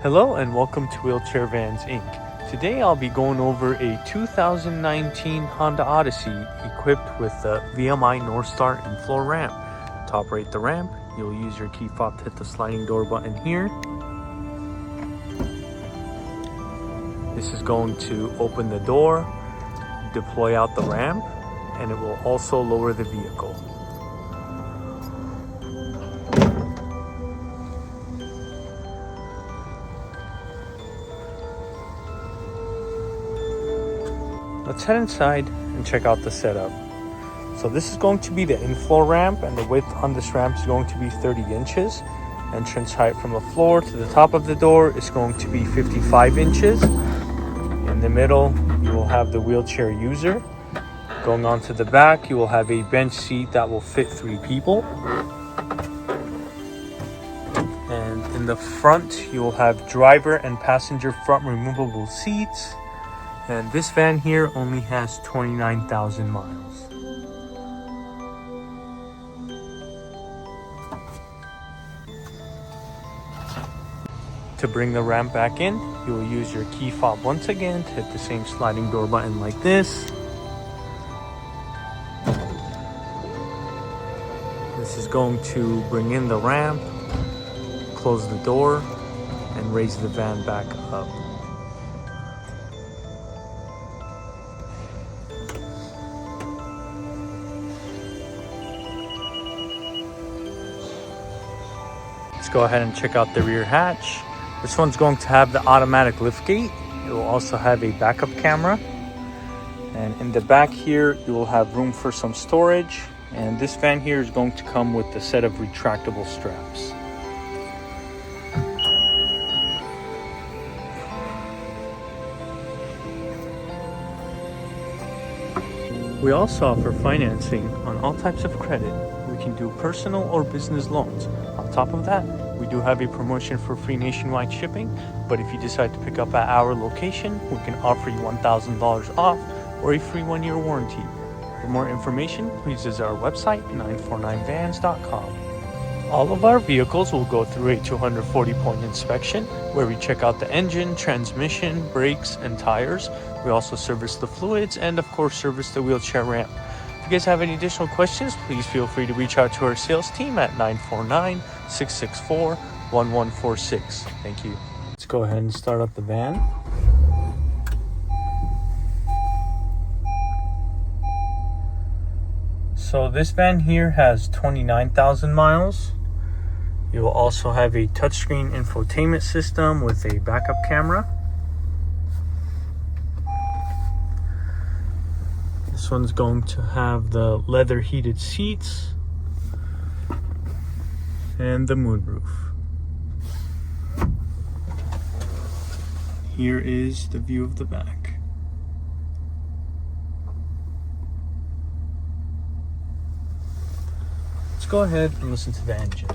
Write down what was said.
Hello and welcome to Wheelchair Vans Inc. Today I'll be going over a 2019 Honda Odyssey equipped with the VMI North Star Infloor ramp. To operate the ramp, you'll use your key fob to hit the sliding door button here. This is going to open the door, deploy out the ramp, and it will also lower the vehicle. Let's head inside and check out the setup. So this is going to be the Infloor ramp, and the width on this ramp is going to be 30 inches. Entrance height from the floor to the top of the door is going to be 55 inches. In the middle, you will have the wheelchair user. Going on to the back, you will have a bench seat that will fit 3 people. And in the front, you will have driver and passenger front removable seats. And this van here only has 29,000 miles. To bring the ramp back in, you will use your key fob once again to hit the same sliding door button like this. This is going to bring in the ramp, close the door, and raise the van back up. Let's go ahead and check out the rear hatch. This one's going to have the automatic lift gate. It will also have a backup camera. And in the back here, you will have room for some storage. And this van here is going to come with a set of retractable straps. We also offer financing on all types of credit. We can do personal or business loans. On top of that, we do have a promotion for free nationwide shipping, but if you decide to pick up at our location, we can offer you $1,000 off or a free 1-year warranty. For more information, please visit our website, 949vans.com. All of our vehicles will go through a 240-point inspection where we check out the engine, transmission, brakes, and tires. We also service the fluids and, of course, service the wheelchair ramp. If you guys have any additional questions, please feel free to reach out to our sales team at 949-664-1146. Thank you. Let's go ahead and start up the van. So this van here has 29,000 miles. You will also have a touchscreen infotainment system with a backup camera. This one's going to have the leather heated seats and the moonroof. Here is the view of the back. Let's go ahead and listen to the engine.